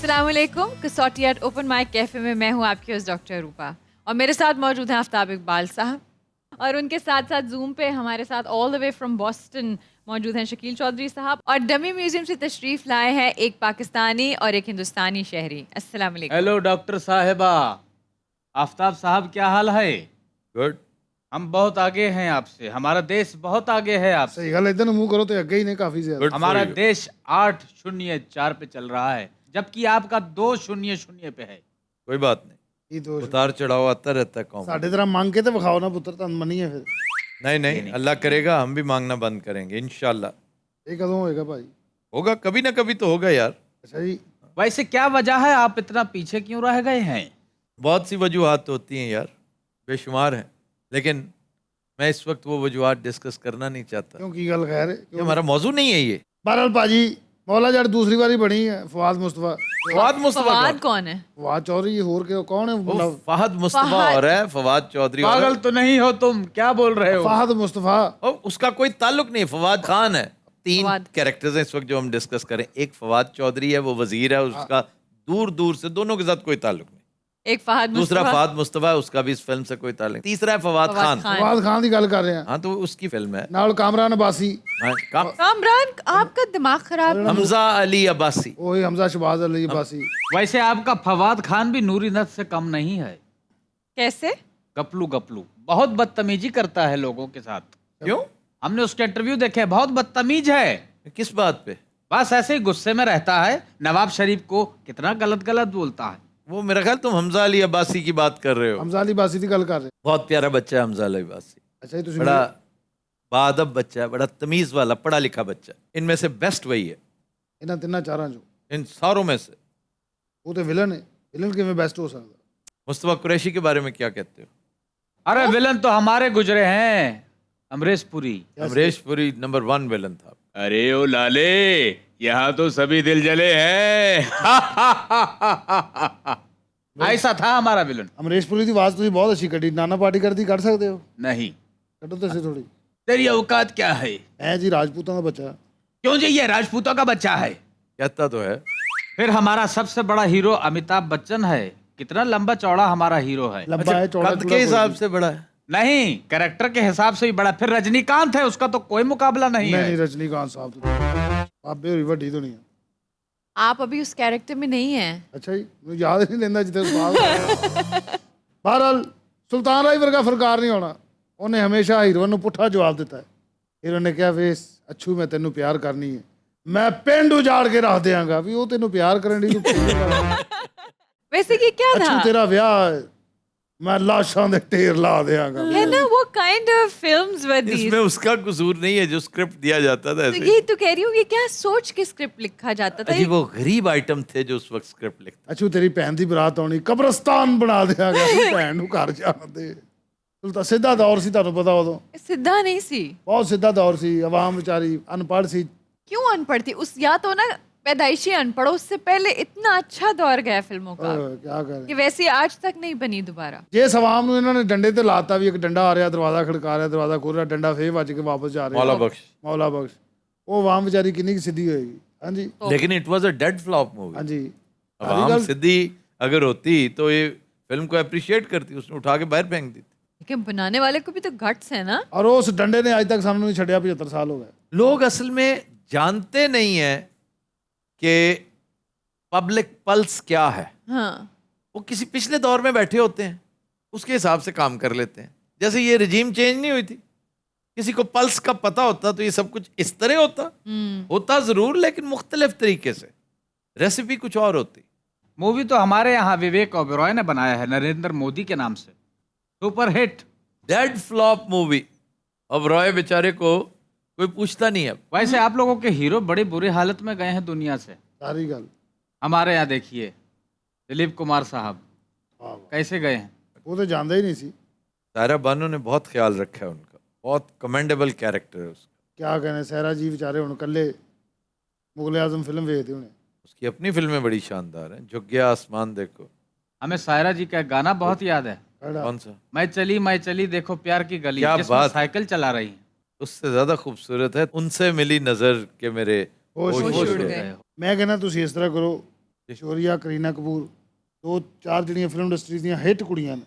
अस्सलाम वालेकुम। कसौटी एट ओपन माइक कैफे में मैं हूँ आपकी होस्ट डॉक्टर रूपा और मेरे साथ मौजूद हैं आफ्ताब इकबाल साहब और उनके साथ साथ जूम पे हमारे साथ all the way from Boston मौजूद हैं शकील चौधरी साहब और डमी म्यूजियम से तशरीफ़ लाए हैं एक पाकिस्तानी और एक हिंदुस्तानी शहरी। अस्सलाम वालेकुम। हेलो डॉक्टर साहिबा, आफ्ताब साहब क्या हाल है? गुड। हम बहुत आगे हैं आपसे, हमारा देश बहुत आगे है आपसे। सही गल इधर मुंह करो तो अगे ही नहीं काफी ज्यादा। Good for हमारा you. देश 8-0-4 पे चल रहा है, जबकि आपका 2-0-0 पे है। कोई बात नहीं, ਇਹ ਦੋ उतार चढ़ाव आता रहता है कौम। ਸਾਡੇ ਤਰ੍ਹਾਂ ਮੰਗ ਕੇ ਤੇ ਵਿਖਾਓ ਨਾ ਪੁੱਤਰ ਤੁਹਾਨੂੰ ਮੰਨੀਏ ਫਿਰ। नहीं नहीं, अल्लाह करेगा हम भी मांगना बंद करेंगे इंशाल्लाह। ਇਹ ਕਦੋਂ होएगा भाई? होगा, कभी ना कभी तो होगा यार। अच्छा जी, वैसे क्या वजह है, आप इतना पीछे क्यों रह गए हैं? बहुत सी वजूहात होती हैं यार, बेशुमार हैं, लेकिन मैं इस वक्त वो वजूहात डिस्कस करना नहीं चाहता। क्यों की गल खैर ये हमारा मौजू नहीं है ये। बहरहाल पाजी मौला जट दूसरी बारी बनी है फवाद मुस्तफा। फवाद मुस्तफा फवाद कौन? कौन है? फवाद चौधरी और के कौन है? वो मतलब फहद मुस्तफा फहद। और है, फवाद चौधरी और पागल है। तो नहीं हो तुम, क्या बोल रहे हो? फहद मुस्तफा। और उसका कोई ताल्लुक नहीं, फवाद खान है। तीन फवाद। कैरेक्टर्स हैं इस वक्त जो हम डिस्कस करें। एक फवाद चौधरी है, वो वजीर है, उसका दूर दूर से दोनों के साथ कोई ताल्लुक नहीं। एक फहद दूसरा मुस्तफा। फहद मुस्तफा है, उसका भी इस फिल्म से कोई ताल्लुक नहीं। तीसरा है फवाद फवाद खान। खान। फवाद खान की गल कर रहे हैं। हाँ तो उसकी फिल्म है। नाल कामरान अब्बासी, हाँ, कामरान आपका दिमाग खराब है। हमजा अली अब्बासी। वही हमजा शहबाज अली अब्बासी। वैसे आपका फवाद खान भी नूरी नथ से कम नहीं है। कैसे? गपलू गपलू बहुत बदतमीजी करता है लोगों के साथ। क्यों? हमने उसके इंटरव्यू देखे, बहुत बदतमीज है। किस बात पे? बस ऐसे ही गुस्से में रहता है, नवाब शरीफ को कितना गलत गलत बोलता है। वो मेरा ख्याल तुम हमजा अली अब्बासी की बात कर रहे हो। हमजा अली अब्बासी की गल कर रहे हैं। बहुत प्यारा बच्चा है हमजा अली अब्बासी। अच्छा जी, ਤੁਸੀਂ बड़ा बाअदब बच्चा है, बड़ा तमीज वाला पढ़ा लिखा बच्चा। इनमें से बेस्ट वही है, ਇਹਨਾਂ ਤਿੰਨਾਂ ਚਾਰਾਂ ਚੋਂ इन सारों में से। ਉਹ ਤੇ ਵਿਲਨ ਹੈ। ਵਿਲਨ ਕਿਵੇਂ ਬੈਸਟ ਹੋ ਸਕਦਾ? मुस्तफा कुरैशी के बारे में क्या कहते हो? अरे विलन तो हमारे गुजरे हैं, अमरीश पुरी। अमरीश पुरी नंबर 1 विलन था। अरे ओ लाले, यहाँ तो सभी दिल जले हैं। ऐसा था हमारा विलन। ਅਮਰੀਸ਼ ਪੁਰੀ ਦੀ ਆਵਾਜ਼ ਤੁਸੀਂ ਬਹੁਤ ਅੱਛੀ ਕੱਢੀ। ਨਾਨਾ ਪਾਰਟੀ ਕਰਦੀ ਕੱਢ ਸਕਦੇ ਹੋ? नहीं, ਕੱਢੋ ਤਾਂ ਸਹੀ ਥੋੜੀ। तेरी औकात क्या है? ਐ ਜੀ ਰਾਜਪੂਤਾਂ ਦਾ ਬੱਚਾ। क्यों जी, ये राजपूतों का बच्चा है। कहता तो है। फिर हमारा सबसे बड़ा हीरो अमिताभ बच्चन है। कितना लंबा चौड़ा हमारा हीरो है। लंबा है चौड़ा कद के हिसाब से बड़ा है। नहीं, कैरेक्टर के हिसाब से ही बड़ा। फिर रजनीकांत है, उसका तो कोई मुकाबला नहीं नहीं है। नहीं रजनीकांत साहब तो बाबे होरी ਵੱਡੀ तो नहीं है। आप अभी उस कैरेक्टर में नहीं हैं। अच्छा जी, मैं याद नहीं लेंदा जिथे उस्ताद। बहरहाल सुल्तान राय वर्गा फरकार नहीं होना। ਉਹਨੇ ਹਮੇਸ਼ਾ ਹੀਰੋ ਨੂੰ ਪੁੱਠਾ ਜਵਾਬ ਦਿੱਤਾ ਹੈ। ਹੀਰੋ ਨੇ ਕਿਹਾ ਵੇਸ ਅੱਛੂ ਮੈਂ ਤੈਨੂੰ ਪਿਆਰ ਕਰਨੀ ਹੈ, ਮੈਂ ਪਿੰਡ ਉਜਾੜ ਕੇ ਰੱਖ ਦਿਆਂਗਾ। ਵੀ ਉਹ ਤੈਨੂੰ ਪਿਆਰ ਕਰਨ ਦੀ ਤੂੰ ਪਿੰਡ ਉਜਾੜ। वैसे ये क्या था? ਅੱਛੂ ਤੇਰਾ ਵਿਆਹ ਹੈ, मैं लाशां दे ढेर ला देंगा। है ना वो काइंड ऑफ फिल्म्स वर दीस। इसमें उसका कसूर नहीं है, जो स्क्रिप्ट दिया जाता था तो ऐसे। यही तो कह रही हूँ कि क्या सोच के स्क्रिप्ट लिखा जाता था। अजी वो गरीब आइटम थे जो उस वक्त स्क्रिप्ट लिखते। ਅੱਛੂ ਤੇਰੀ ਭੈਣ ਦੀ ਬਰਾਤ ਆਉਣੀ, ਕਬਰਸਤਾਨ ਬਣਾ ਦਿਆਂਗਾ। ਭੈਣ ਨੂੰ ਘਰ ਜਾਣ ਦੇ। ਸੁਲਤਾਨ ਸਿੱਧਾ ਦੌਰ ਸੀ, ਤੁਹਾਨੂੰ ਪਤਾ ਉਦੋਂ सिद्धा नहीं सी। ਬਹੁਤ ਸਿੱਧਾ ਦੌਰ ਸੀ। ਆਵਾਮ ਵਿਚਾਰੀ ਅਨਪੜ੍ਹ ਸੀ। क्यों अनपढ़ थी उस, या तो ना पैदाइशी अनपढ़, उससे पहले इतना अच्छा दौर गया फिल्मों का ਕਿਆ ਕਰ कि वैसे आज तक नहीं बनी दोबारा। ਜੇ ਇਸ ਆਵਾਮ ਨੂੰ ਇਹਨਾਂ ਨੇ ਡੰਡੇ ਤੇ ਲਾਤਾ ਵੀ ਇੱਕ ਡੰਡਾ ਆ ਰਿਹਾ, ਦਰਵਾਜ਼ਾ ਖੜਕਾ ਰਿਹਾ, ਦਰਵਾਜ਼ਾ ਖੋਲ ਰਿਹਾ, ਡੰਡਾ ਫੇਰ ਵੱਜ ਕੇ ਵਾਪਸ ਜਾ ਰਿਹਾ। मौला बख्श। ਮੌਲਾ ਬਖਸ਼। ਉਹ ਆਵਾਮ ਵਿਚਾਰੀ ਕਿੰਨੀ ਕੁ ਸਿੱਧੀ ਹੋਏਗੀ। ਹਾਂਜੀ लेकिन it was a dead flop movie. ਹਾਂਜੀ। अवाम सिद्धि अगर होती तो ये फिल्म को अप्रिशिएट करती, उसने उठा के बाहर फेंक दी। लेकिन बनाने वाले को भी तो गट्स है ना। और उस डंडे ने आज तक सामने नहीं छड़िया। 75 साल हो गए। लोग असल में जानते नहीं है कि पब्लिक पल्स क्या है। हाँ, वो किसी पिछले दौर में बैठे होते हैं, उसके हिसाब से काम कर लेते हैं। जैसे ये रिजीम चेंज नहीं हुई थी, किसी को पल्स का पता होता तो ये सब कुछ इस तरह होता जरूर, लेकिन मुख्तलिफ तरीके से। रेसिपी कुछ और होती। मूवी तो हमारे यहाँ विवेक ओबेरॉय ने बनाया है, नरेंद्र मोदी के नाम से। Super hit. Dead flop movie. अब रॉय बेचारे को कोई पूछता नहीं है। वैसे आप लोगों के हीरो बड़ी बुरी हालत में गए हैं दुनिया से। सारी गल हमारे यहाँ देखिए, दिलीप कुमार साहब वाह। कैसे गए हैं। वो तो जानता ही नहीं सी। सायरा बानो ने बहुत ख्याल रखा है उनका, बहुत कमेंडेबल कैरेक्टर है उसका। क्या कहने सहरा जी बेचारे हुण कल्ले मुगल आजम फिल्म वेखदे होने। उसकी अपनी फिल्में बड़ी शानदार हैं। झुक गया आसमान देखो। हमें सायरा जी का गाना बहुत याद है। केड़ा? कौन सा? मैं चली देखो प्यार की गली, क्या जिसमें बात। साइकिल चला रही है। उससे ज्यादा खूबसूरत है उनसे मिली नजर के मेरे होश होश होश उड़ उड़ गए। गए। मैं कहना तुसी इस तरह करो, ਸ਼ੋਰੀਆ ਕਰੀਨਾ ਕਪੂਰ 2-4 ਜਿਹੜੀਆਂ ਫਿਲਮ ਇੰਡਸਟਰੀ ਦੀਆਂ ਹਿੱਟ ਕੁੜੀਆਂ ਨੇ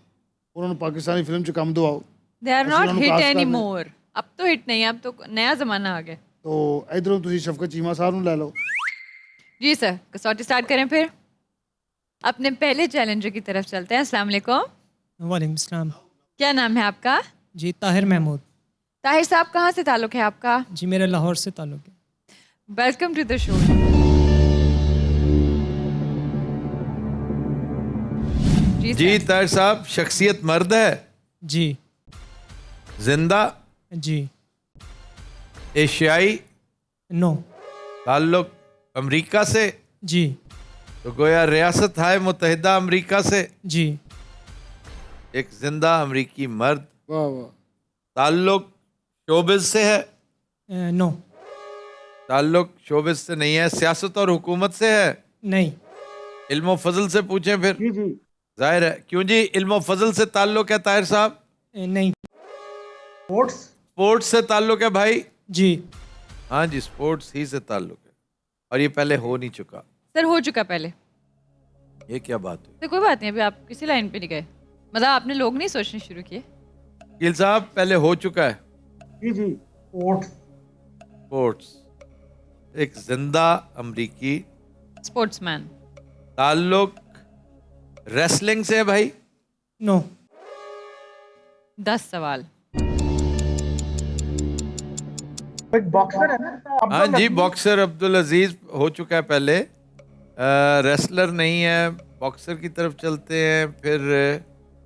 ਉਹਨਾਂ ਨੂੰ ਪਾਕਿਸਤਾਨੀ ਫਿਲਮ 'ਚ ਕੰਮ ਦਿਵਾਓ दे आर ਅਸੀਂ नॉट ਉਹਨਾਂ ਨੂੰ हिट cast ਕਰ एनी ਰਹੇ। मोर अब तो हिट नहीं है अब तो नया ज़माना आ गया ਤੋ ਇਧਰੋਂ ਤੁਸੀਂ ਸ਼ਫਕਤ ਚੀਮਾ ਸਾਹਿਬ ਨੂੰ ਲੈ ਲਓ जी सर कसौटी स्टार्ट करें फिर अपने पहले चैलेंजर की तरफ चलते हैं अस्सलाम वालेकुम वालेकुम सलाम। क्या नाम है आपका जी ताहिर महमूद। ताहिर साहब कहाँ से ताल्लुक़ है आपका जी मेरा लाहौर से ताल्लुक़ है। वेलकम टू द शो जी जी सर ताहिर साहब, शख्सियत मर्द है, जी जिंदा, जी एशियाई, नो ताल्लुक अमेरिका से, जी तो गोया रियासत हाय मुत्तहिदा अमेरिका से, जी एक जिंदा अमेरिकी मर्द, ਵਾਹ ਵਾਹ ताल्लुक शोबिज से है, नो ताल्लुक शोबिज से नहीं है, सियासत और हुकूमत से है, नहीं इल्म फजल से पूछें फिर। ਜੀ ਜੀ जाहिर है, क्यों जी, इल्म फजल से ताल्लुक है ताहिर साहब, नहीं स्पोर्ट्स से ताल्लुक है भाई। जी हाँ जी, स्पोर्ट्स ही से ताल्लुक है, और ये पहले हो नहीं चुका। सर हो चुका पहले ये क्या बात हुई? तो कोई बात नहीं अभी आप किसी लाइन पे नहीं गए मतलब आपने लोग नहीं सोचने शुरू किए गिल साहब, पहले हो चुका है ਜੀ ਜੀ स्पोर्ट्स, एक जिंदा अमरीकी, स्पोर्ट्समैन ताल्लुक रेसलिंग से है भाई। नो 10 सवाल हाँ जी, बॉक्सर अब्दुल अजीज हो चुका है पहले, रेसलर नहीं है, बॉक्सर की तरफ चलते हैं। फिर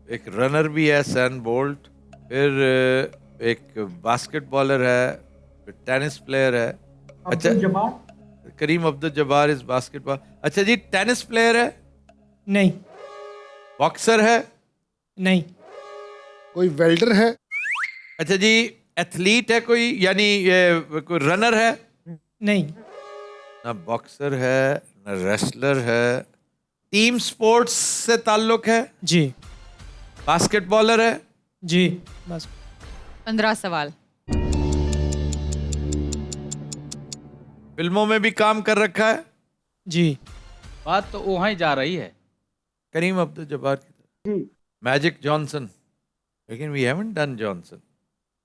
एक रनर भी है सैन बोल्ट, फिर एक बास्केटबॉलर है, फिर टेनिस प्लेयर है। अच्छा, करीम अब्दुल जब्बार इज बास्केटबॉल। अच्छा जी, टेनिस प्लेयर है, नहीं बॉक्सर है। नहीं ਕੋਈ ਵੈਲਡਰ ਹੈ अच्छा जी, एथलीट है कोई, यानी ये कोई रनर है? नहीं ना बॉक्सर है, ना रेसलर है। टीम स्पोर्ट्स से ताल्लुक है, जी बास्केटबॉलर है। जी बस 15 सवाल फिल्मों में भी काम कर रखा है। जी बात तो वहाँ ही जा रही है। करीम अब्दुल जब्बार की तरह, मैजिक जॉनसन, लेकिन वी हैवंट डन जॉनसन।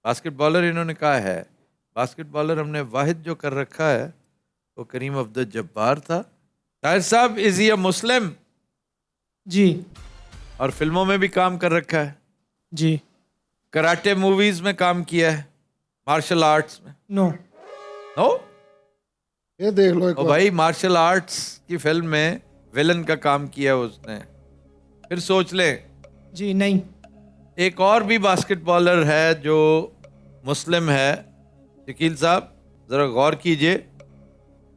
बास्केटबॉलर इन्होंने कहा है, बास्केटबॉलर हमने वाहिद जो कर रखा है वो करीम अब्दुल जब्बार था। ताहिर साहब, इज ही अ मुस्लिम? जी और फिल्मों में भी काम कर रखा है, जी कराटे मूवीज में काम किया है, मार्शल आर्ट्स में। नो नो, ਇਹ ਦੇਖ ਲਓ ਇੱਕ और ਵਾਰ भाई मार्शल आर्ट्स की फिल्म में विलन का काम किया उसने। फिर सोच ले, जी नहीं एक और भी बास्केटबॉलर है जो मुस्लिम है। शकील साहब ज़रा गौर कीजिए,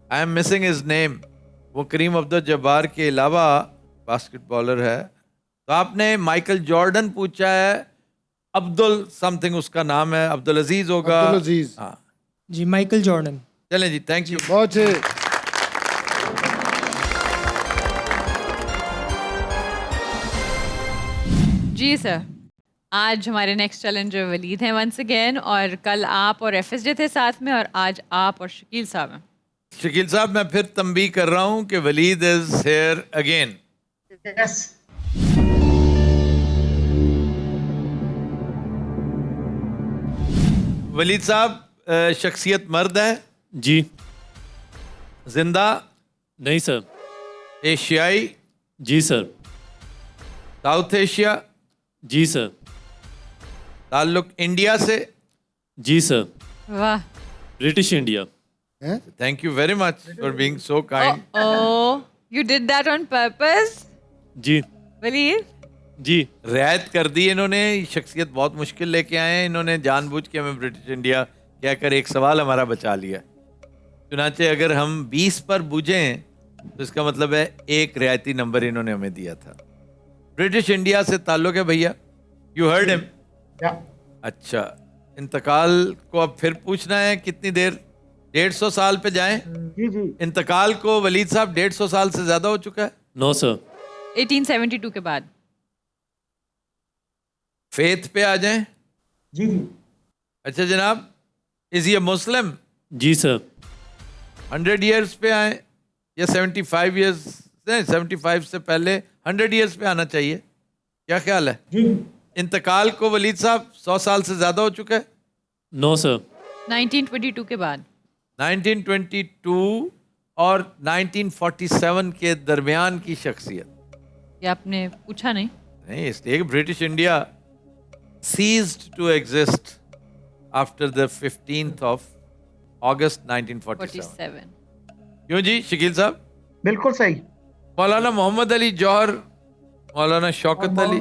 I am missing his name. वो करीम अब्दुल जब्बार के अलावा बास्केटबॉलर है। तो आपने माइकल जॉर्डन पूछा है, अब्दुल समथिंग उसका नाम है, अब्दुल अजीज होगा। अब्दुल अजीज। हाँ, जी माइकल जॉर्डन। चलें जी, थैंक यू। ਬਹੁਤ ਛੇ जी सर आज हमारे नेक्स्ट चैलेंजर वलीद हैं वंस अगेन और कल आप और एफएसजे थे साथ में और आज आप और शकील साहब हैं शकील साहब, मैं फिर तंबीह कर रहा हूँ कि Walid is here again. Walid साहब, शख्सियत मर्द है, जी जिंदा, नहीं सर। एशियाई, जी सर। साउथ एशिया, जी सर। ताल्लुक इंडिया से। जी सर। वाह ब्रिटिश इंडिया। ਹੈ thank you very much for being so kind. Oh you did that on purpose जी वलीद जी रियायत कर दी इन्होंने, शख्सियत बहुत मुश्किल लेके आए हैं इन्होंने, जानबूझ के हमें ब्रिटिश इंडिया कहकर एक सवाल हमारा बचा लिया। चुनाचे अगर हम 20 पर बुझें तो इसका मतलब है एक रियायती नंबर इन्होंने हमें दिया था। ब्रिटिश इंडिया से ताल्लुक है भैया, यू हर्ड हिम। अच्छा, इंतकाल को अब फिर पूछना है कितनी देर? 150 साल पे जाएं? ਜੀ ਜੀ इंतकाल को वलीद साहब 150 साल से ज्यादा हो चुका है। No sir. 1872 के बाद फेथ पे आ जाएं। ਜੀ ਜੀ अच्छा जनाब, इज ये मुस्लिम? जी सर। 100 ईयर्स पे आए या 75 ईयर्स नहीं, 75 से पहले 100 ईयर्स पे आना चाहिए। क्या ख्याल है? जी इंतकाल को वलीद साहब 100 साल से ज्यादा हो चुका है। No sir. 1922 के बाद 1922 और 1947 के दरमियान की शख्सियत। ये आपने पूछा नहीं। नहीं, इसलिए British India ceased to exist after the 15th of August 1947। 47 क्यों जी शकील साहब? बिल्कुल सही। मौलाना मोहम्मद अली जौहर, मौलाना शौकत अली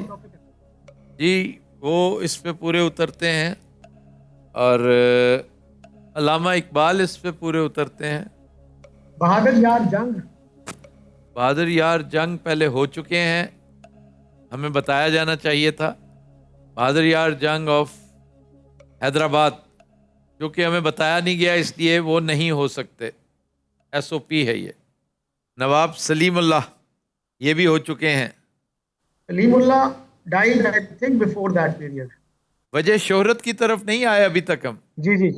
जी वो इस पे पूरे उतरते हैं और अल्लामा इकबाल इस पे पूरे उतरते हैं। बहादुर यार जंग, बहादुर यार जंग पहले हो चुके हैं, हमें बताया जाना चाहिए था। बहादुर यार जंग ऑफ हैदराबाद, क्योंकि हमें बताया नहीं गया इसलिए वो नहीं हो सकते, SOP है ये। नवाब सलीमुल्लाह ये भी हो चुके हैं। Salimullah died I think before that period। वजह शोहरत की तरफ नहीं आए अभी तक हम। जी जी।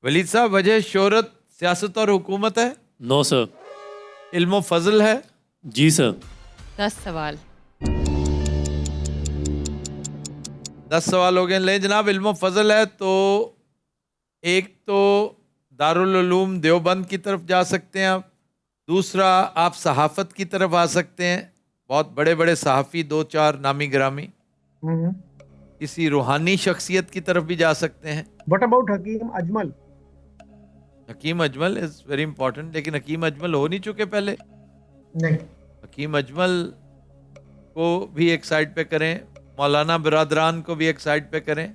वलीद साहब, वजह शोहरत सियासत और हुकूमत है, नो सर। इल्म फजल है। जी सर। 10 सवाल। 10 सवाल हो गए। ले जनाब, इल्म फजल है तो एक तो दारुल उलूम देवबंद की तरफ जा सकते हैं आप, दूसरा आप सहाफ़त की तरफ आ सकते हैं, बहुत बड़े बड़े सहाफ़ी 2-4 नामी ग्रामी। किसी रूहानी शख्सियत की तरफ भी जा सकते हैं। What about Hakim Ajmal? Hakim Ajmal is very important, लेकिन हकीम अजमल हो नहीं चुके पहले। नहीं। हकीम अजमल को भी एक साइड पे करें, मौलाना बिरादरान को भी एक साइड पे करें,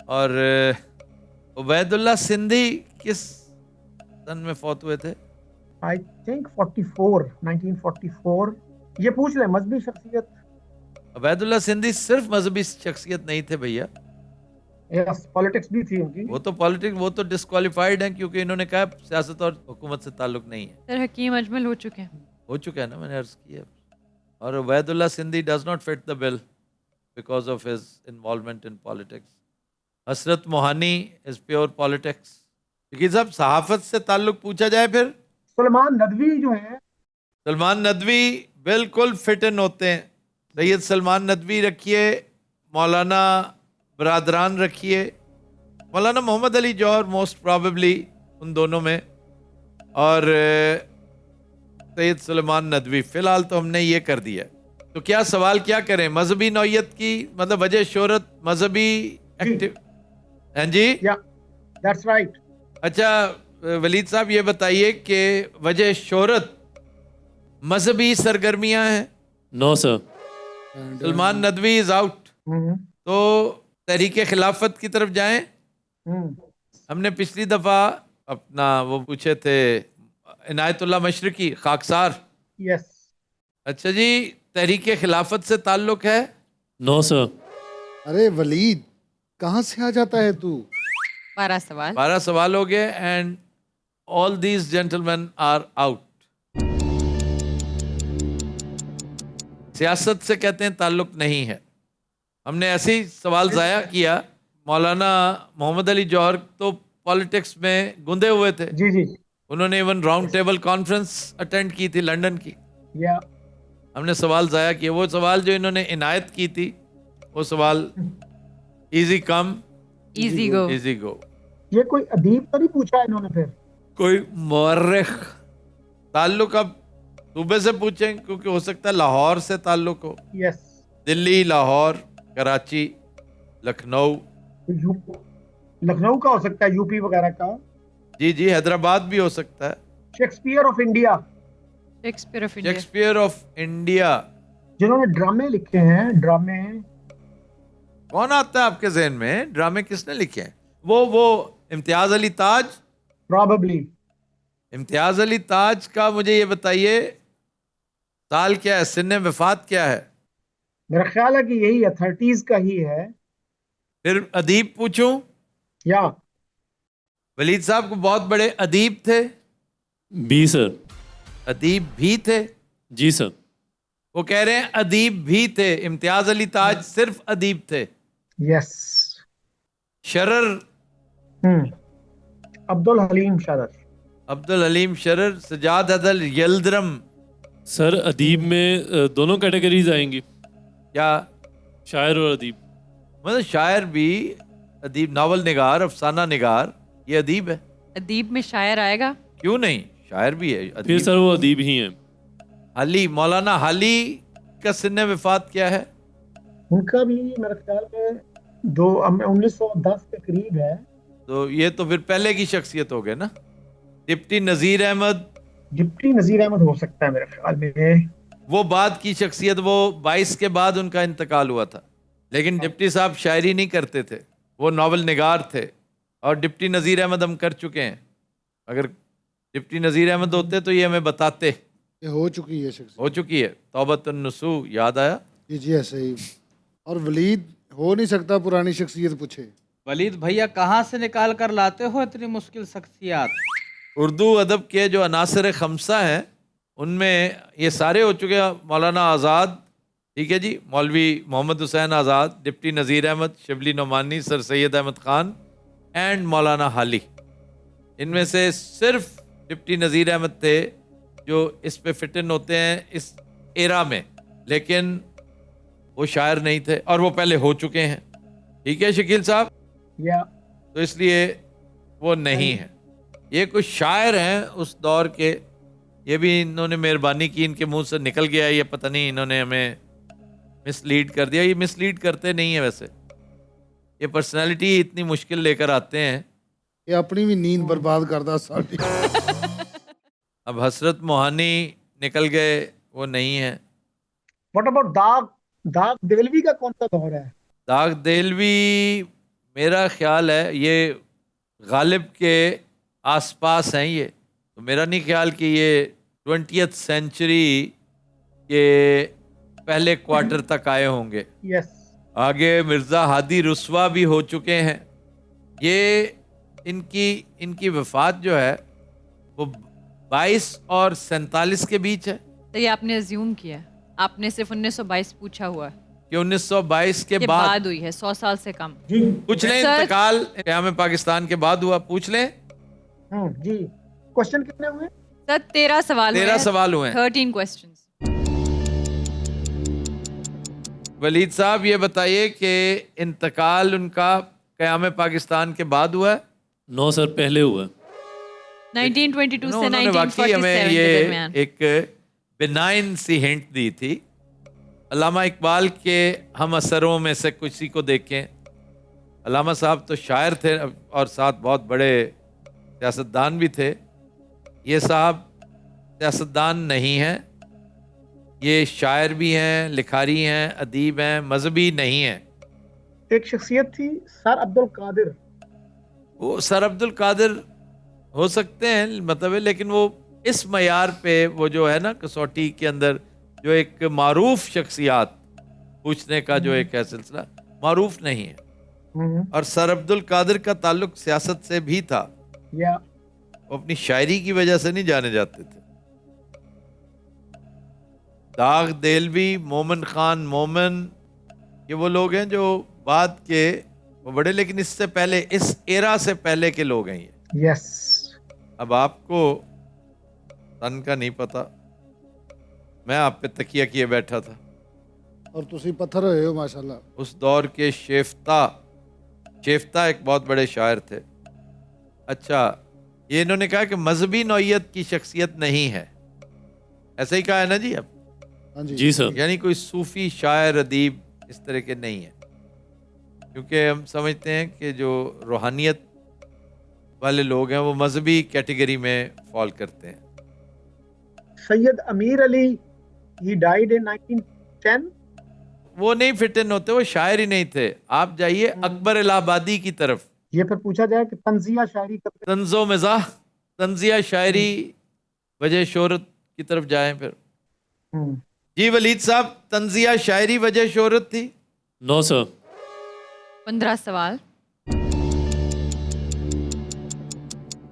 और उबैदुल्ला सिंधी किस सन में फौत हुए थे? I think 1944। ये पूछ ले, मजहबी शख्सियत। उबैदुल्ला सिंधी सिर्फ मजहबी शख्सियत नहीं थे भैया, यस, पॉलिटिक्स भी थी उनकी। वो तो पॉलिटिक्स, वो तो डिस्क्वालिफाइड हैं क्योंकि इन्होंने कहा सियासत और हुकूमत से ताल्लुक नहीं है। सर हकीम अजमल हो चुके हैं। हो चुका है ना, मैंने अर्ज किया। और Ubaidullah Sindhi does not fit the bill because of his involvement in politics. Hasrat Mohani is pure politics. क्योंकि साहब सहाफत से ताल्लुक पूछा जाए, फिर सलमान नदवी जो है, सलमान नदवी बिल्कुल फिट इन होते हैं। सैयद सलमान नदवी रखिए, मौलाना बरादरान रखिए, मौलाना मोहम्मद अली जौहर मोस्ट प्रॉबेबली उन दोनों में, और सैयद सलमान नदवी। फिलहाल तो हमने ये कर दिया। तो क्या सवाल क्या करें? मजहबी नौयत की, मतलब वजह शोहरत, मजहबी एक्टिव। हाँ जी, या दैट्स राइट। अच्छा वलीद साहब ये बताइए कि वजह शोहरत मजहबी सरगर्मियां हैं। No sir. Salman Nadvi is out, तो तहरीके खिलाफत की तरफ जाएं। हमने पिछली दफा अपना वो पूछे थे इनायतुल्लाह मशरिकी, खाकसार। यस। अच्छा जी, तहरीके खिलाफत से ताल्लुक है? No sir. अरे वलीद, कहाँ से आ जाता है तू? 12 सवाल। 12 सवाल हो गए and all these gentleman are out. सियासत से कहते हैं ताल्लुक नहीं है। हमने ऐसे ही सवाल ज़ाया किया। मौलाना मोहम्मद अली जौहर तो पॉलिटिक्स में गुंदे हुए थे। जी जी। उन्होंने even round table conference attend की थी लंदन की। या हमने सवाल ज़ाया किए। वो सवाल जो इन्होंने इनायत की थी, वो सवाल easy come easy go. Easy go. ये कोई अदीब तो नहीं पूछा इन्होंने फिर? कोई मौर्रिख ताल्लुक अब सूबे से पूछें, क्योंकि हो सकता है लाहौर से ताल्लुक हो। यस। दिल्ली, लाहौर, कराची, लखनऊ। लखनऊ का हो सकता है, यूपी वगैरह का। जी जी, हैदराबाद भी हो सकता है। Shakespeare of India, Shakespeare of India. Shakespeare of India. जिन्होंने ड्रामे लिखे हैं, ड्रामे। कौन आता है आपके जहन में? ड्रामे किसने लिखे हैं? वो इम्तियाज अली ताज। प्रॉबेबली। इम्तियाज अली ताज का मुझे ये बताइए साल क्या है, सिन्ने वफात क्या है? मेरा ख्याल है कि यही है, 30s का ही है। फिर अदीब पूछूं? या वलीद साहब को बहुत बड़े अदीब थे। B sir. अदीब भी थे। जी सर। वो कह रहे हैं अदीब भी थे। इम्तियाज अली ताज सिर्फ अदीब थे। यस। शरर, अब्दुल हलीम शरर। अब्दुल हलीम शरर। सजाद अदल यल्दरम सर अदीब में दोनों कैटेगरीज आएंगी, क्या शायर और अदीब। मतलब शायर भी अदीब, नावल निगार, अफसाना निगार, ये अदीब है। अदीब में शायर आएगा? क्यों नहीं, शायर भी है फिर अदीब। सर वो अदीब ही हैं। हाली, मौलाना हाली का सिन्ने वफात क्या है? उनका भी मेरे ख्याल में 1910 के करीब है। तो ये तो फिर पहले की शख्सियत हो गए ना। डिप्टी नज़ीर अहमद, डिप्टी नजीर अहमद हो सकता है मेरे ख्याल में। वो बाद की शख्सियत, वो 22 के बाद उनका इंतकाल हुआ था। लेकिन डिप्टी साहब शायरी नहीं करते थे, वो नावल निगार थे। और डिप्टी नज़ीर अहमद हम कर चुके हैं। अगर डिप्टी नज़ीर अहमद होते तो ये हमें बताते। ये हो चुकी है शख्सियत। हो चुकी है। तौबतुन नसू याद आया। जी ऐसे ही। और वलीद हो नहीं सकता पुरानी शख्सियत पूछे। वलीद भैया कहाँ से निकाल कर लाते हो इतनी मुश्किल शख्सियात? उर्दू अदब के जो अनासर खमसा हैं उनमें ये सारे हो चुके हैं। मौलाना आज़ाद, ठीक है जी, मौलवी Mohammad Hussain Azad, deputy Nazir Ahmad, Shibli Nomani, sir Syed Ahmad Khan and मौलाना हाली। इनमें से सिर्फ डिप्टी नज़ीर अहमद थे जो इस पे फिट इन होते हैं इस एरा में, लेकिन वो शायर नहीं थे और वो पहले हो चुके हैं। ठीक है शकील साहब, या तो इसलिए वो नहीं है। ये कुछ शायर हैं उस दौर के, ये भी इन्होंने मेहरबानी की, इनके मुंह से निकल गया, ये पता नहीं इन्होंने हमें मिसलीड कर दिया। ये मिसलीड करते नहीं है वैसे, ये पर्सनालिटी इतनी मुश्किल लेकर आते हैं। ये अपनी भी नींद बर्बाद करता साड़ी। अब हसरत मोहानी निकल गए, वो नहीं है। व्हाट अबाउट दाग दाग देलवी का कौन सा दौर है? दाग देलवी मेरा ख्याल है ये गालिब के आसपास हैं ये, तो मेरा नहीं ख्याल कि ये 20th सेंचुरी के पहले क्वार्टर तक आए होंगे। यस। आगे मिर्ज़ा हादी रुस्वा भी हो चुके हैं। ये इनकी वफ़ात जो है वो 22 और 47 के बीच है। तो ये आपने अज्यूम किया, आपने सिर्फ 1922 पूछा हुआ है कि 1922 के के बाद बाद हुई है, 100 साल से कम। जी पूछ लें, सर- इंतकाल क़याम पाकिस्तान के बाद हुआ, पूछ लें। जी। क्वेश्चन कितने हुए? सर 13 सवाल 13 सवाल हुए हैं। 13 क्वेश्चंस। वलीद साहब ये बताइए कि इंतकाल उनका क़याम पाकिस्तान के बाद हुआ है? 9 सर पहले हुआ। 1922 से उन्होंने वाकई 1947 हमें के ये दरमियान। एक बिनाइन सी हिंट दी थी। अल्लामा इकबाल के हम असरों में से किसी को देखें। अल्लामा साहब तो शायर थे और साथ बहुत बड़े सियासतदान भी थे। ये साहब सियासतदान नहीं हैं, ये शायर भी हैं, लिखारी हैं, अदीब हैं, मजहबी नहीं हैं। एक शख्सियत थी सर अब्दुल कादिर। वो सर अब्दुल कादिर हो सकते हैं मतलब है, लेकिन वो इस मयार पे वो जो है ना कसौटी के अंदर जो एक मारूफ शख्सियात पूछने का जो एक है सिलसिला, मारूफ नहीं है। और सर अब्दुल कादिर का ताल्लुक सियासत से भी था, या वो अपनी शायरी की वजह से नहीं जाने जाते थे। दाग देलवी, मोमिन खान मोमिन, ये वो लोग हैं जो बाद के वो बड़े, लेकिन इससे पहले इस एरा से पहले के लोग हैं ये। यस। अब आपको सन का नहीं पता, मैं आप पे तकिया किए बैठा था। और तुसी पत्थर होए हो माशाल्लाह। उस दौर के शेफ्ता एक बहुत बड़े शायर थे। अच्छा, ये इन्होंने कहा कि मजहबी नौइयत की शख्सियत नहीं है, ऐसे ही कहा है ना जी अब? हाँ जी जी सर। यानी कोई सूफी शायर अदीब इस तरह के नहीं है, क्योंकि हम समझते हैं कि जो रूहानियत वाले लोग हैं वो मजहबी कैटेगरी में फॉल करते हैं। सैयद अमीर अली, ही डाइड इन 1910। वो नहीं फिट इन होते, वो शायर ही नहीं थे। आप जाइए अकबर इलाहाबादी की तरफ, ये फिर पूछा जाए कि तंजिया शायरी करते। तंजो मिजाह, तंजिया शायरी, वजह शोहरत की तरफ जाएं फिर। जी वलीद साहब, तंजिया शायरी वजह शोहरत थी? 9 सर। 15 सवाल।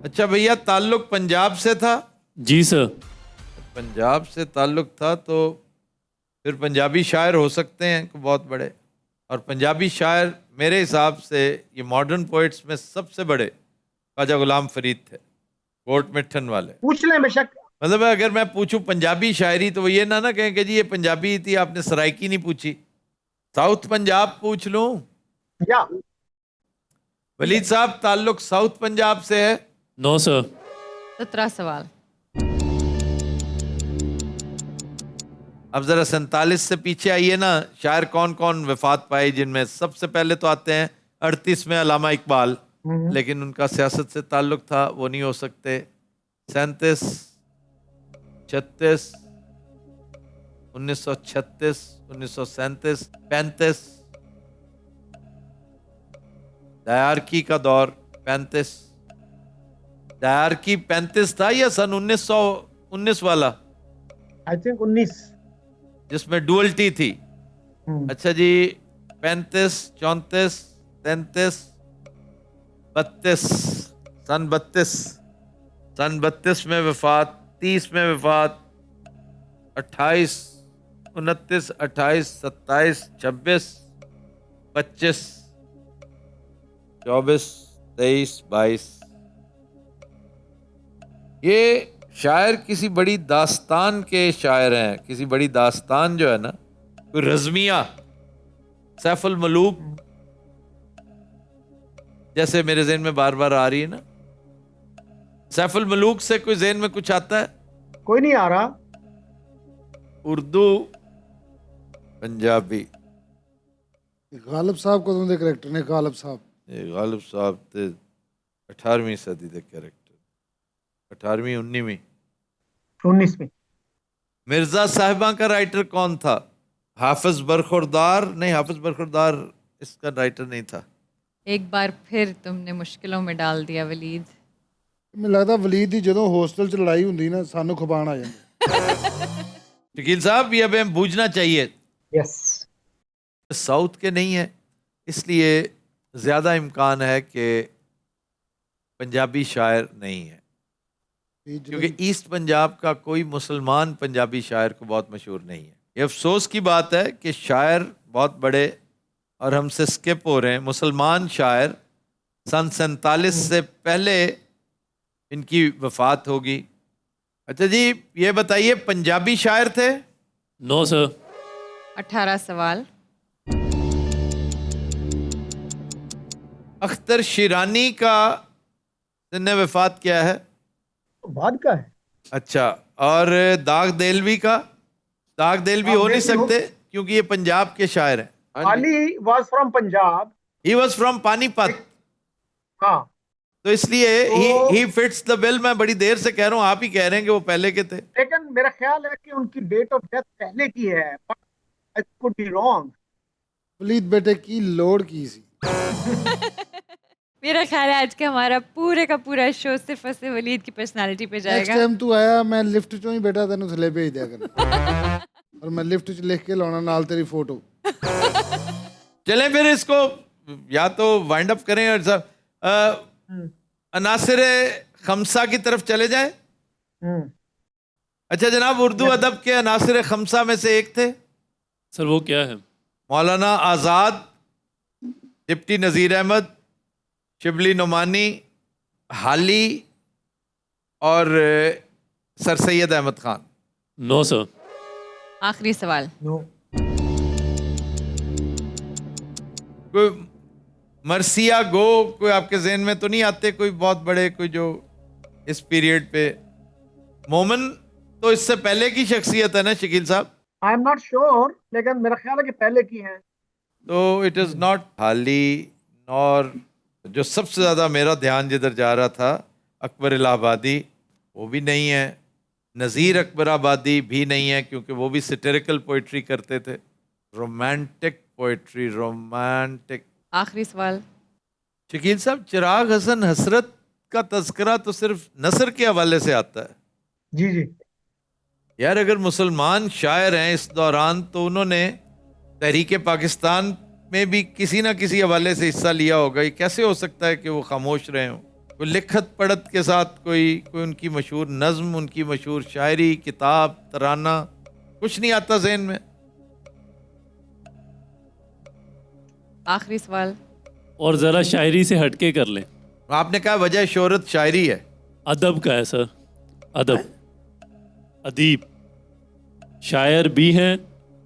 अच्छा भैया, ताल्लुक पंजाब से था? जी सर। पंजाब से ताल्लुक था तो फिर पंजाबी शायर हो सकते हैं बहुत बड़े। और पंजाबी शायर मेरे हिसाब से ये मॉडर्न पोइट्स में सबसे बड़े ख्वाजा गुलाम फरीद थे, कोट मिठन वाले। पूछ लें बेशक। मतलब अगर मैं पूछूं पंजाबी शायरी तो वो ये ना कहें कि जी ये पंजाबी थी, आपने सराइकी नहीं पूछी। साउथ पंजाब पूछ लूं? या वलीद साहब, ताल्लुक साउथ पंजाब से है? No sir. 17 सवाल। अब जरा 47 से पीछे आइए ना। शायर कौन कौन वफात पाए, जिनमें सबसे पहले तो आते हैं 38 में अलामा इकबाल, लेकिन उनका सियासत से ताल्लुक था, वो नहीं हो सकते। 37, 36, 1936, 1937, 35, डायरकी का दौर 35। डायरकी 35 था या सन 1919 वाला आई थिंक 19। जिसमें डुअलिटी थी? अच्छा जी, 35, 34, 33, 32, सन 32, सन 32 में वफात, 30 में वफात, 28, 29, 28, 27, 26, 25, 24, 23, 22। ये शायर किसी बड़ी दास्तान के शायर हैं। किसी बड़ी दास्तान जो है ना, कोई रज़मिया, सैफुल मलूक जैसे मेरे ज़हन में बार बार आ रही है ना। सैफुल मलूक से कोई ज़हन में कुछ आता है? कोई नहीं आ रहा। उर्दू, पंजाबी। गालिब साहब को तुम करैक्टर ने गालिब साहब ये गालिब साहब थे 18वीं सदी के कैरेक्टर, 18वीं 19वीं 19 में। मिर्जा साहिबा का राइटर कौन था? हाफिज बरखुरदार? नहीं, हाफिज बरखुरदार इसका राइटर नहीं था। एक बार फिर तुमने मुश्किलों में डाल दिया वलीद। ਮੈਨੂੰ ਲੱਗਦਾ ਵਲੀਦ ਦੀ ਜਦੋਂ ਹੋਸਟਲ 'ਚ ਲੜਾਈ ਹੁੰਦੀ ਨਾ ਸਾਨੂੰ ਖਪਾਣ ਆ ਜਾਂਦਾ। शकील साहब, ये अब हमें बूझना चाहिए, यस। साउथ के नहीं है, इसलिए ज़्यादा इम्कान है कि पंजाबी शायर नहीं है, क्योंकि ईस्ट पंजाब का कोई मुसलमान पंजाबी शायर को बहुत मशहूर नहीं है। ये अफसोस की बात है कि शायर बहुत बड़े और हमसे स्किप हो रहे हैं। मुसलमान शायर सन 47 से पहले इनकी वफात होगी। अच्छा जी, ये बताइए पंजाबी शायर थे? No sir. 18 सवाल। अख्तर शिरानी का सिन्ने वफात क्या है? बाद का है। अच्छा, और दाग देलवी का? दाग देलवी हो नहीं सकते क्योंकि ये पंजाब के शायर हैं। Ali was from Punjab. He was from Panipat, हाँ, तो इसलिए तो- ही फिट्स द बिल। मैं बड़ी देर से कह रहा हूँ, आप ही कह रहे हैं कि वो पहले के थे। लेकिन मेरा ख्याल है कि उनकी डेट ऑफ डेथ पहले की है। I could be wrong. Walid ਬੇਟੇ ਕੀ ਲੋੜ ਕੀ ਸੀ? मेरा ख्याल है आज का हमारा पूरे का पूरा शो सिर्फ और सिर्फ वलीद की पर्सनालिटी पे ਨੈਕਸਟ जाएगा। ਟਾਈਮ ਤੂੰ ਆਇਆ ਮੈਂ ਲਿਫਟ 'ਚੋਂ ਹੀ ਬੇਟਾ ਤੈਨੂੰ ਥੱਲੇ ਭੇਜ ਦਿਆ ਕਰਨਾ ਔਰ ਮੈਂ ਲਿਫਟ 'ਚ ਲਿਖ ਕੇ ਲਾਉਣਾ ਨਾਲ ਤੇਰੀ ਫੋਟੋ। चलें फिर इसको या तो वाइंड अप करें और सब अनासिर खमसा की तरफ चले जाएं। अच्छा जनाब, उर्दू अदब के अनासिर खमसा में से एक थे सर, वो क्या है? मौलाना आज़ाद, डिप्टी नज़ीर अहमद, शिबली नुमानी, हाली और sir Syed Ahmad Khan. No sir. आखिरी सवाल। नो। कोई मरसिया गो कोई आपके जहन में तो नहीं आते? कोई बहुत बड़े, कोई जो इस पीरियड पे? मोमन तो इससे पहले की शख्सियत है ना शकील साहब? आई एम नॉट श्योर, लेकिन मेरा ख्याल है कि पहले की है। तो इट इज़ नॉट हाली। और जो सबसे ज़्यादा मेरा ध्यान जिधर जा रहा था, अकबर इलाहाबादी, वो भी नहीं है। नज़ीर अकबर आबादी भी नहीं है, क्योंकि वो भी सिटेरिकल पोइट्री करते थे। Romantic poetry, romantic. आखिरी सवाल। शकील साहब, चिराग हसन हसरत का तज़किरा तो सिर्फ नसर के हवाले से आता है। जी जी। यार अगर मुसलमान शायर हैं इस दौरान, तो उन्होंने तहरीक पाकिस्तान में भी किसी ना किसी हवाले से हिस्सा लिया होगा। ये कैसे हो सकता है कि वो खामोश रहे हों? कोई लिखत पढ़त के साथ कोई उनकी मशहूर नज़्म, उनकी मशहूर शायरी, किताब, तराना, कुछ नहीं आता जहन में। आखिरी सवाल। और ज़रा शायरी से हटके कर लें। आपने कहा वजह शोहरत शायरी है। अदब का है सर, अदब। अदीब, शायर भी हैं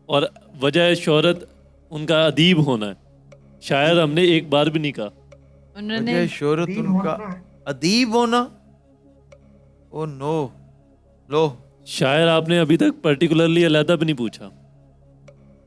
और वजह शोहरत उनका अदीब होना है। शायर हमने एक बार भी नहीं कहा। उन्होंने वजह शोहरत अदीब उनका होना है। अदीब होना। ओ नो, लो, शायर आपने अभी तक पर्टिकुलरली अलहदा भी नहीं पूछा।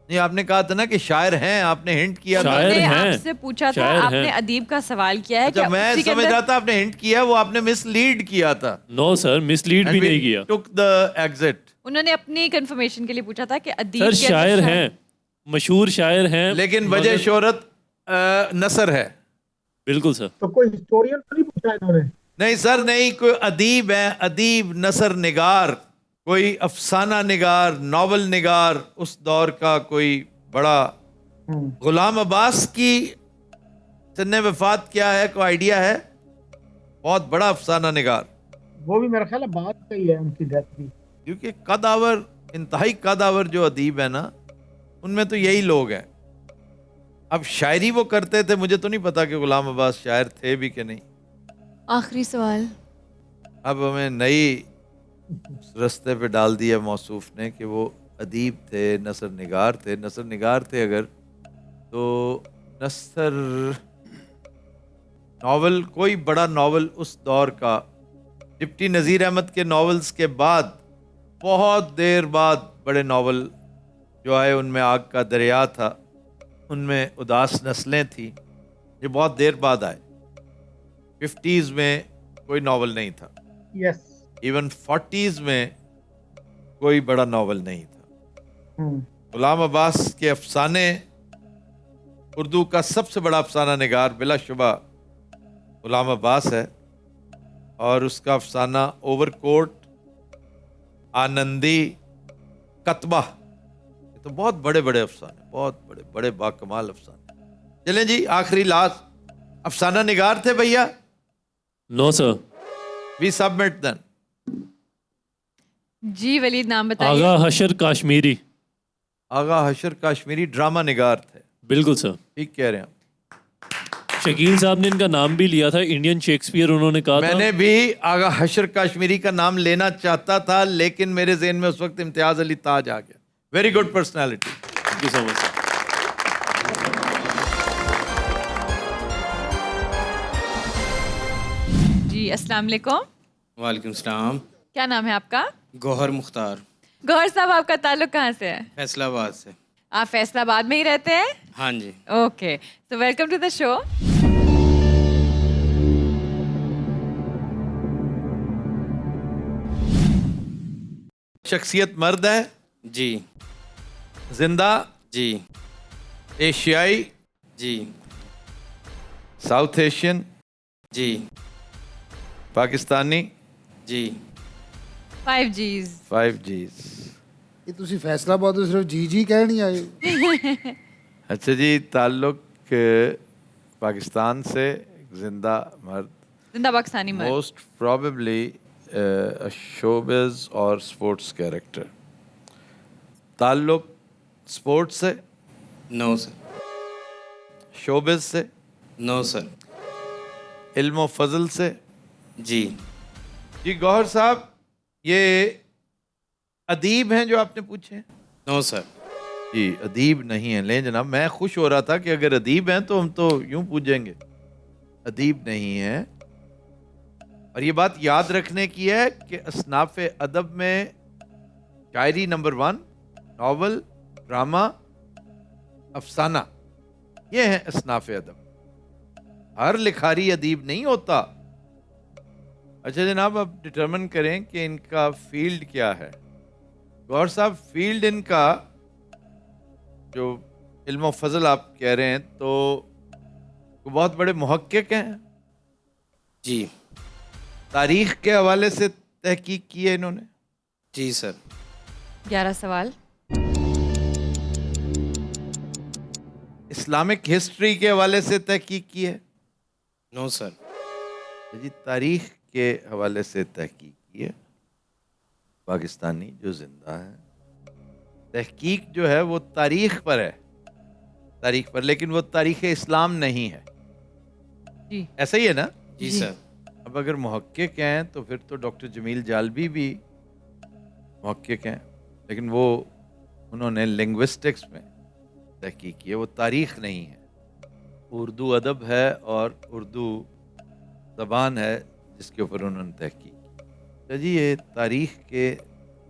नहीं आपने कहा था ना कि शायर हैं, आपने हिंट किया था। शायर उन्होंने हैं, आपसे पूछा था, शायर आपने हैं। अदीब का सवाल किया है अच्छा, कि मैं उसी के समझ अंदर- रहा था आपने हिंट किया, वो आपने मिसलीड किया था। नो सर, मिसलीड भी नहीं किया। Took the exit. उन्होंने अपनी कंफर्मेशन के लिए पूछा था कि अदीब सर के अंदर शायर हैं, मशहूर शायर हैं, लेकिन वजह मगर- शोहरत नसर है। बिल्कुल सर। तो कोई हिस्टोरियन तो नहीं पूछा इन्होंने? नहीं सर, नहीं, कोई अदीब है, अदीब, नसर निगार, कोई अफसाना निगार, नॉवल निगार, उस दौर का कोई बड़ा। गुलाम अब्बास की सन्ने वफात क्या है, कोई आइडिया है? बहुत बड़ा अफसाना निगार, वो भी मेरा ख्याल है बात का ही है उनकी डेथ भी। क्योंकि कदावर, इंतहाई कदावर जो अदीब है ना, उनमें तो यही लोग हैं। अब शायरी वो करते थे, मुझे तो नहीं पता कि गुलाम अब्बास शायर थे भी कि नहीं। आखिरी सवाल। अब हमें नई रास्ते पे डाल दिया मौसूफ ने कि वो अदीब थे, नसर निगार थे। नसर निगार थे अगर, तो नसर नावल, कोई बड़ा नावल उस दौर का, डिप्टी नज़ीर अहमद के नावल्स के बाद बहुत देर बाद बड़े नावल जो आए, उनमें आग का दरिया था, उनमें उदास नस्लें थी, ये बहुत देर बाद आए। 50s में कोई नावल नहीं था, यस। इवन 40s में कोई बड़ा नावल नहीं था। गुलाम अब्बास के अफसाने, उर्दू का सबसे बड़ा अफसाना निगार बिलाशुबा गुलाम अब्बास है, और उसका अफसाना ओवरकोट, आनंदी, कतबा, ये तो बहुत बड़े बड़े अफसाने, बहुत बड़े बड़े बाकमाल अफसाने। चलें जी, आखिरी लास्ट अफसाना निगार थे भैया। No sir. We submit then. जी वलीद, नाम बताइए। आगा हशर काश्मीरी। आगा हशर काश्मीरी ड्रामा निगार थे। बिल्कुल सर। ठीक कह रहे हैं। शकील साहब ने इनका नाम भी लिया था, इंडियन शेक्सपियर उन्होंने कहा था। मैंने भी आगा हशर काश्मीरी का नाम लेना चाहता था, लेकिन मेरे ज़हन में उस वक्त इम्तियाज अली ताज आ गया। Very good personality. Thank you so much. जी अस्सलाम वालेकुम। वालेकुम सलाम। क्या नाम है आपका? गौहर मुख्तार, गौहर साहब, आपका ताल्लुक कहाँ से है? फैसलाबाद से। आप फैसलाबाद में ही रहते हैं? हाँ जी। ओके, तो वेलकम टू द शो। शख्सियत मर्द है, जी जिंदा, जी एशियाई, जी साउथ एशियन, जी पाकिस्तानी, जी 5 Gs। 5Gs। ਇਹ ਤੁਸੀਂ ਫੈਸਲਾਬਾਦ ਤੋਂ ਸਿਰਫ ਜੀ ਕਹਿ ਨਹੀਂ ਆਏ। अच्छा जी, ताल्लुक पाकिस्तान से, जिंदा मर्द, जिंदा पाकिस्तानी मर्द। मोस्ट प्रॉबेबली शोबिज और स्पोर्ट्स कैरेक्टर। ताल्लुक स्पोर्ट्स से, नो सर। शोबिज से, नो सर। इल्म व फजल से। जी जी गौहर साहब, ये अदीब हैं जो आपने पूछे? No sir. जी अदीब नहीं है। ले जनाब, मैं खुश हो रहा था कि अगर अदीब हैं तो हम तो यूं पूछेंगे। अदीब नहीं है। और ये बात याद रखने की है कि असनाफ अदब में शायरी नंबर 1, नावल, ड्रामा, अफसाना, ये है असनाफ अदब। हर लिखारी अदीब नहीं होता। अच्छा जनाब, आप डिटरमिन करें कि इनका फील्ड क्या है। गौर साहब, फील्ड इनका जो इल्म व फजल आप कह रहे हैं, तो वो बहुत बड़े मुहक्किक हैं। जी तारीख के हवाले से तहकीक की है इन्होंने। जी सर। 11 सवाल। इस्लामिक हिस्ट्री के हवाले से तहकीक की है। No sir. जी तारीख के हवाले से तहकीक की है। पाकिस्तानी जो जिंदा है, तहकीक जो है वो तारीख पर है, तारीख पर, लेकिन वो तारीख इस्लाम नहीं है। जी ऐसा ही है ना? जी जी। सर। अब अगर मुहक्किक हैं तो फिर तो डॉक्टर जमील जालबी भी महक्किक हैं, लेकिन वो उन्होंने लिंग्विस्टिक्स में तहकीक की है, वो तारीख़ नहीं है। उर्दू अदब है और उर्दू ज़बान है जिसके ऊपर उन्होंने तहकीक की। तो जी ये तारीख़ के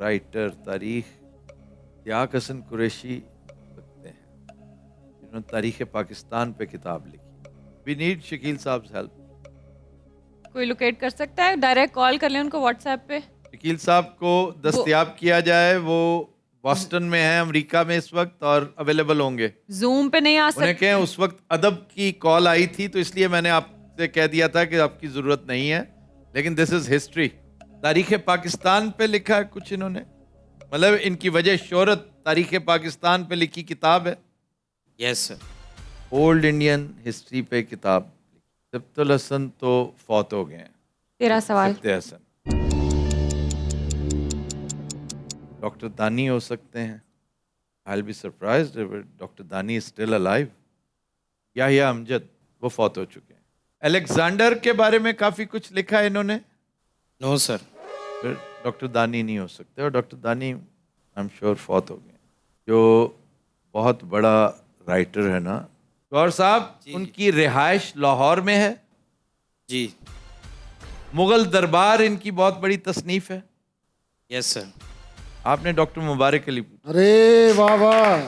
राइटर, तारीख़ याक हसन कुरैशी लगते हैं, जिन्होंने तारीख़ पाकिस्तान पे किताब लिखी। वी नीड शकील साहब हेल्प। कोई लोकेट कर सकता है? डायरेक्ट कॉल कर लें उनको व्हाट्सएप पे। शकील साहब को दस्तयाब किया जाए, वो बॉस्टन में है अमेरिका में इस वक्त और अवेलेबल होंगे। जूम पे नहीं आ उन्हें सकते? कहें उस वक्त अदब की कॉल आई थी तो इसलिए मैंने आपसे कह दिया था कि आपकी ज़रूरत नहीं है, लेकिन दिस इज़ हिस्ट्री। तारीख़ पाकिस्तान पे लिखा है कुछ इन्होंने, मतलब इनकी वजह शोहरत तारीख़ पाकिस्तान पे लिखी किताब है। Yes sir. Old Indian history पे किताब। सिब्तुल हसन तो फौत हो गए हैं। तेरा सवाल। सिब्ते हसन। डॉक्टर दानी हो सकते हैं। I will be surprised if doctor Dani is still alive. Yahya Amjad, वो फौत हो चुके हैं। अलेक्जेंडर के बारे में काफ़ी कुछ लिखा है इन्होंने। No sir. फिर डॉक्टर दानी नहीं हो सकते, और डॉक्टर दानी आई एम श्योर फौत हो गए। जो बहुत बड़ा राइटर है ना गौर साहब, उनकी रिहाइश लाहौर में है। जी। मुगल दरबार इनकी बहुत बड़ी तसनीफ है। Yes sir. आपने डॉक्टर मुबारक अली पूछा। अरे वाह वाह।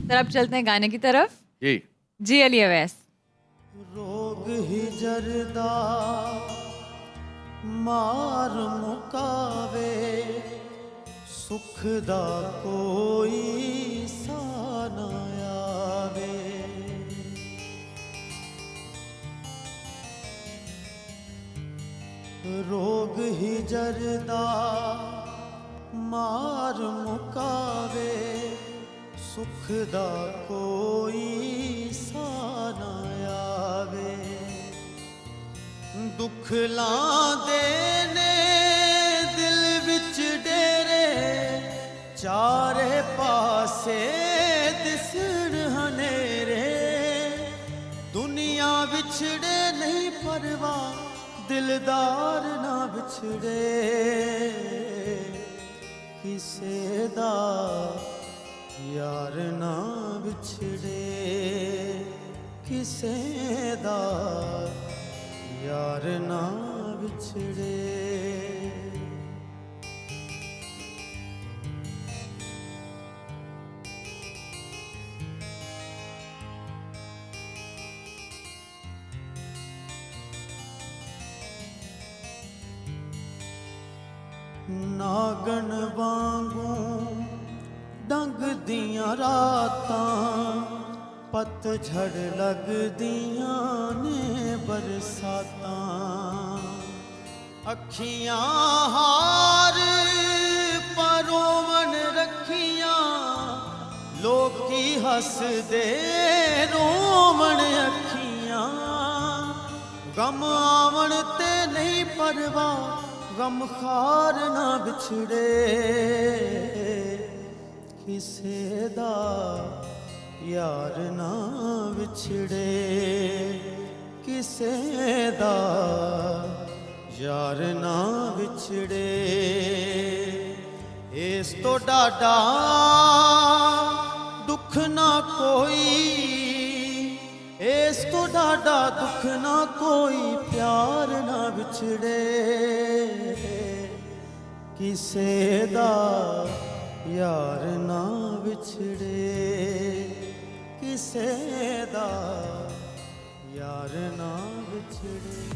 सर अब चलते हैं गाने की तरफ। जी जी अली अवैस। रोग ही जरदा मार मुकावे, सुख दा कोई सा ना आवे। रोग ही जरदा मार मुकावे, सुख दा कोई सा ना आवे। दुख लांदे ने दिल विच डेरे, चारे पासे दिसण हनेरे। दुनिया बिछड़े नहीं परवाह, दिलदार ना बिछड़े। किसे दा यार ना बिछड़े, किसे दा यार ना बिछड़े। नागन वांगू डंग दियां रातां, पतझड़ लगदियां ने बरसातां। अखियां हार परोवन रखियां, लोकी हसदे रोमन अखियां। गम आवन ते नहीं परवाह, गम खार ना बिछड़े। किसे दा यार ना बिछड़े, किसे दा यार ना बिछड़े। इस तो डाडा दुख ना कोई, इस तो डाडा दुख ना कोई, प्यार ना बिछड़े। किसे दा यार ना बिछड़े, किसे दा यार ना बिछड़े।